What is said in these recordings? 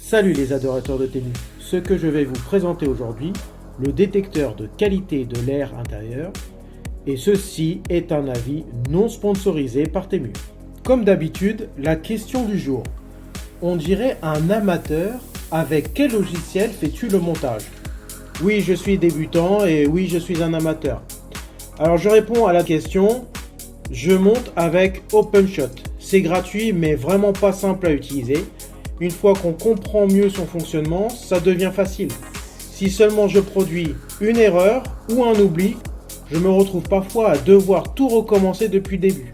Salut les adorateurs de tenue. Ce que je vais vous présenter aujourd'hui, le détecteur de qualité de l'air intérieur, et ceci est un avis non sponsorisé par Temu. Comme d'habitude, la question du jour. On dirait un amateur, avec quel logiciel fais-tu le montage? Oui, je suis débutant et oui, je suis un amateur. Alors je réponds à la question, je monte avec OpenShot. C'est gratuit mais vraiment pas simple à utiliser. Une fois qu'on comprend mieux son fonctionnement, ça devient facile. Si seulement je produis une erreur ou un oubli, je me retrouve parfois à devoir tout recommencer depuis le début.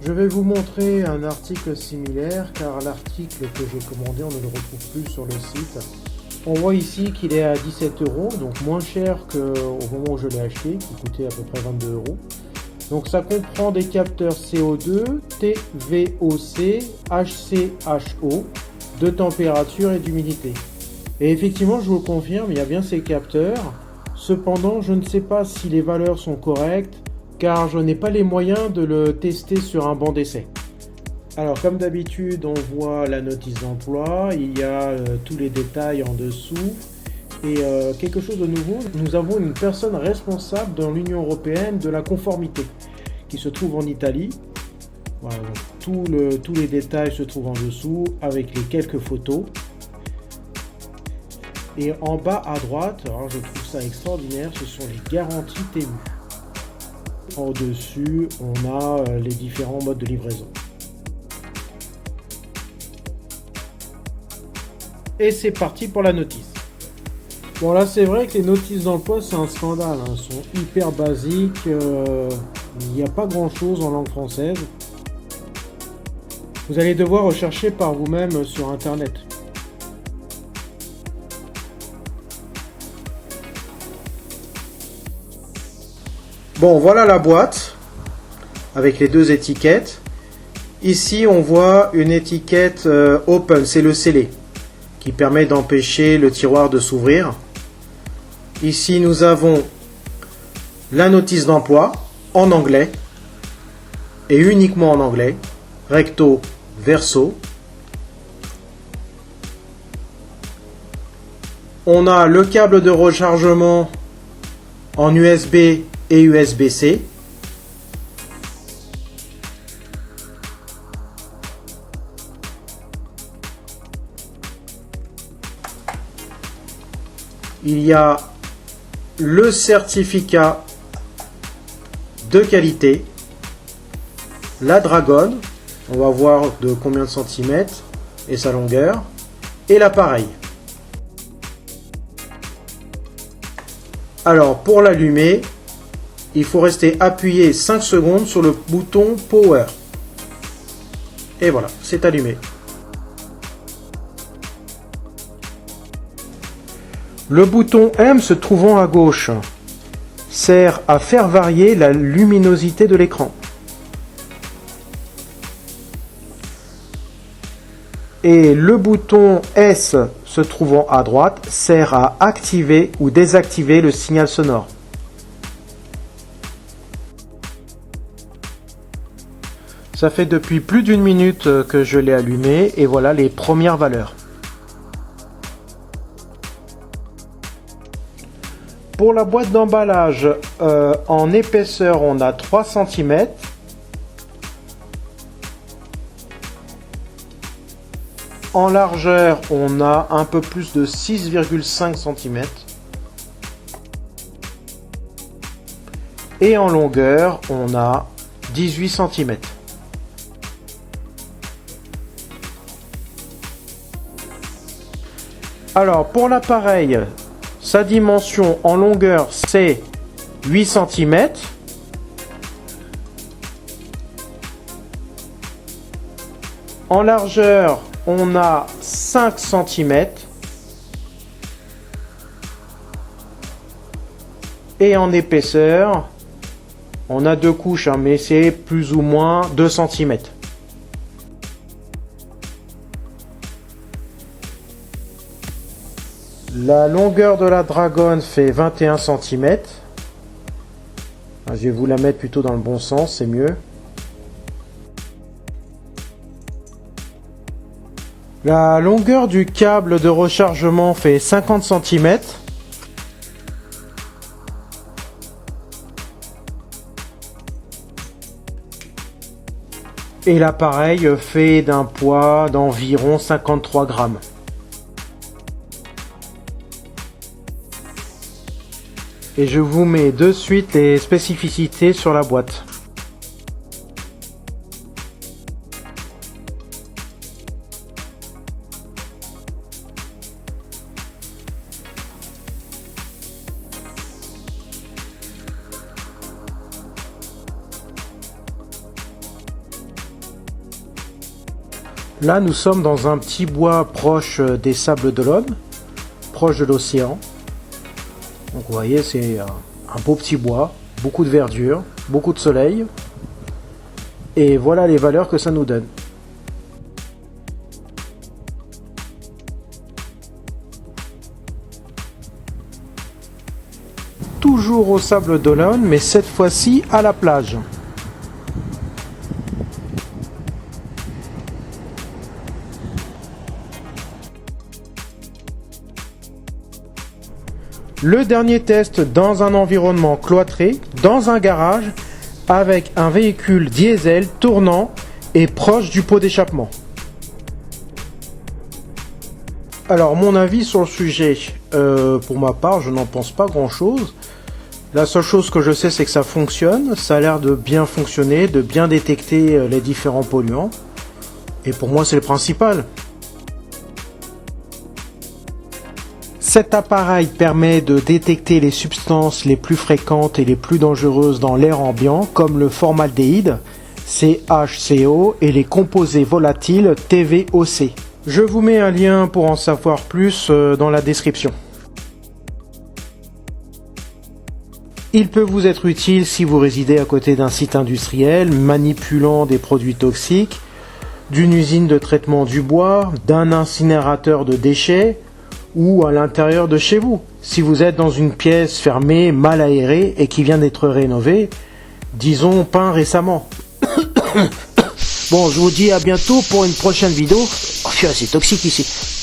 Je vais vous montrer un article similaire car l'article que j'ai commandé, on ne le retrouve plus sur le site. On voit ici qu'il est à 17 €, donc moins cher qu'au moment où je l'ai acheté, qui coûtait à peu près 22 €. Donc ça comprend des capteurs CO2, TVOC, HCHO, de température et d'humidité. Et effectivement, je vous le confirme, il y a bien ces capteurs. Cependant, je ne sais pas si les valeurs sont correctes, car je n'ai pas les moyens de le tester sur un banc d'essai. Alors comme d'habitude, on voit la notice d'emploi, il y a tous les détails en dessous. Et quelque chose de nouveau, nous avons une personne responsable dans l'Union européenne de la conformité qui se trouve en Italie. Voilà, donc tous les détails se trouvent en dessous avec les quelques photos. Et en bas à droite, alors je trouve ça extraordinaire, ce sont les garanties Temu. En dessus, on a les différents modes de livraison. Et c'est parti pour la notice. Bon là c'est vrai que les notices d'emploi c'est un scandale, elles sont hyper basiques, il n'y a pas grand chose en langue française. Vous allez devoir rechercher par vous-même sur internet. Bon voilà la boîte avec les deux étiquettes. Ici on voit une étiquette open, c'est le scellé qui permet d'empêcher le tiroir de s'ouvrir. Ici, nous avons la notice d'emploi en anglais et uniquement en anglais, recto verso. On a le câble de rechargement en USB et USB-C. Il y a le certificat de qualité, la dragonne, on va voir de combien de centimètres et sa longueur, et l'appareil. Alors pour l'allumer, il faut rester appuyé 5 secondes sur le bouton Power. Et voilà, c'est allumé. Le bouton M se trouvant à gauche sert à faire varier la luminosité de l'écran. Et le bouton S se trouvant à droite sert à activer ou désactiver le signal sonore. Ça fait depuis plus d'une minute que je l'ai allumé et voilà les premières valeurs. Pour la boîte d'emballage, en épaisseur, on a 3 cm. En largeur, on a un peu plus de 6,5 cm. Et en longueur, on a 18 cm. Alors, pour l'appareil, sa dimension en longueur c'est 8 cm. En largeur on a 5 cm. Et en épaisseur on a 2 couches mais c'est plus ou moins 2 cm. La longueur de la dragonne fait 21 cm. Je vais vous la mettre plutôt dans le bon sens, c'est mieux. La longueur du câble de rechargement fait 50 cm. Et l'appareil fait d'un poids d'environ 53 grammes. Et je vous mets de suite les spécificités sur la boîte. Là, nous sommes dans un petit bois proche des Sables d'Olonne, proche de l'océan. Donc vous voyez, c'est un beau petit bois, beaucoup de verdure, beaucoup de soleil. Et voilà les valeurs que ça nous donne. Toujours aux Sables d'Olonne, mais cette fois-ci à la plage. Le dernier test dans un environnement cloîtré, dans un garage, avec un véhicule diesel tournant et proche du pot d'échappement. Alors mon avis sur le sujet, pour ma part je n'en pense pas grand chose. La seule chose que je sais c'est que ça fonctionne, ça a l'air de bien fonctionner, de bien détecter les différents polluants. Et pour moi c'est le principal. Cet appareil permet de détecter les substances les plus fréquentes et les plus dangereuses dans l'air ambiant, comme le formaldéhyde, CHCO, et les composés volatiles TVOC. Je vous mets un lien pour en savoir plus dans la description. Il peut vous être utile si vous résidez à côté d'un site industriel manipulant des produits toxiques, d'une usine de traitement du bois, d'un incinérateur de déchets, ou à l'intérieur de chez vous. Si vous êtes dans une pièce fermée, mal aérée et qui vient d'être rénovée, disons peint récemment. Bon, je vous dis à bientôt pour une prochaine vidéo. Oh, c'est toxique ici.